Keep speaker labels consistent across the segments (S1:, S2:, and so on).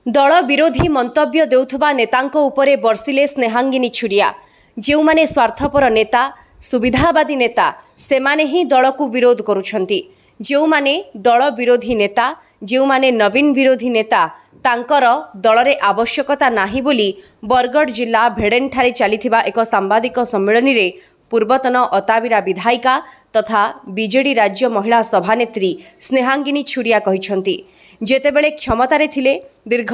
S1: दल विरोधी मंतव्य देउथबा नेतांक उपरे बर्षिले स्नेहांगिनी छुरिया। जो माने स्वार्थपर नेता सुविधावादी नेता सेमाने ही दल को विरोध करुछंती। जो माने दल विरोधी नेता जो माने नवीन विरोधी नेता तांकर दल रे आवश्यकता नाही बोली बरगढ़ जिला भेड़ेनठारे चलीथिबा एक सांबादिक सम्मेलन रे पूर्वतन अताबिरा विधायिका तथा बीजेडी राज्य महिला सभानेत्री स्नेहांगिनी छुरिया कहिछंती। जेतेबेले क्षमतारे थिले दीर्घ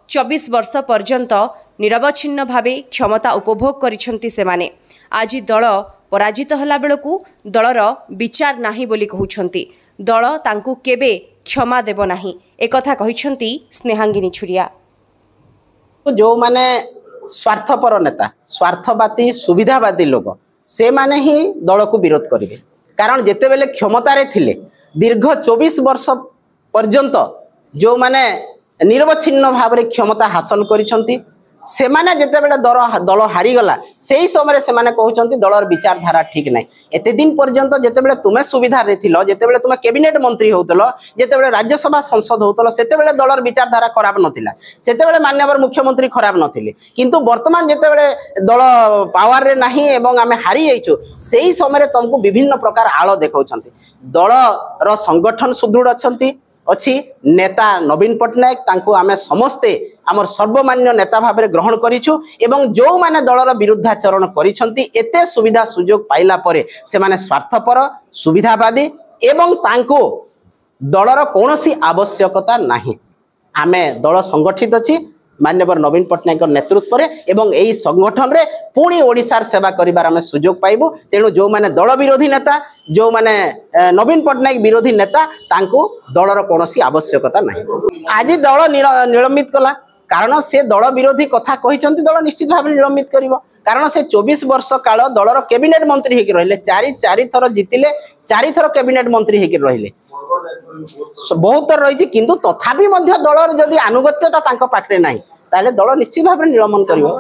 S1: 24 वर्ष पर्यंत निरवच्छिन्न भावे क्षमता उपभोग करिछंती सेमाने। आज दल पराजित हला बेलकु दलर विचार नाही बोली कहउछंती। दल तांकु केबे क्षमा देबो नाही एकथा कहिछंती स्नेहांगिनी छुरिया।
S2: जो माने स्वार्थपर नेता स्वार्थवादी सुविधावादी लोग से माने ही दल को विरोध करेंगे। कारण जिते बेले क्षमतारे थिले दीर्घ 24 वर्ष पर्यंत जो माने निरवच्छिन्न भाव में क्षमता हासिल करिसंती से माने जिते बेले दल हारीगला से समय से माने कहउछंती दलर विचारधारा ठीक नहीं। एते दिन पर्यंत जिते बेले तुमे सुविधा रे थिलो जिते बेले तुमे कैबिनेट मंत्री होतलो जिते बेले राज्यसभा संसद होतलो सेते बेले दलर विचारधारा खराब नथिला सेते बेले माननीय मुख्यमंत्री खराब नथिले। किंतु वर्तमान जिते बेले दल पावर रे नाही एवं आमे हारी जाइछु सेही समय रे तुमको विभिन्न प्रकार आलो देखौछंती। दलर संगठन सुदृढ़ अच्छी नेता नवीन पट्टनायक तांको आमे समस्ते आमर सर्वमान्य नेता भाव में ग्रहण करिछु एवं जो माने दलर विरुद्धाचरण करिसंती एते सुविधा सुयोग पाइला परे से माने स्वार्थपर सुविधावादी एवं तांको दलर कोनोसी आवश्यकता नाही। आमे दल संगठित अछि माननीय नवीन पट्टनायक नेतृत्व में एवं यही संगठन रे पुणी ओडिशार सेवा करिबार आमे सुयोग पाइबु। तेणु जो माने दल विरोधी नेता जो माने नवीन पट्टनायक विरोधी नेता तांको दलर कोनोसी आवश्यकता नाही। आज दल निलंबित कला कारण से दल विरोधी कथा कहिसंती दल निश्चित भाव निलंबित करिवो। कारण से 24 वर्ष काल दलर कैबिनेट मंत्री हेकि रहिले चारि थर जितिले 4 थर कैबिनेट मंत्री हेकि रहिले बहुत थर रही किंतु तथापि मध्य दलर जदि आनुगत्यता तांको पाखरे नाही ताले दल निश्चित भाव निलंबन करिवो।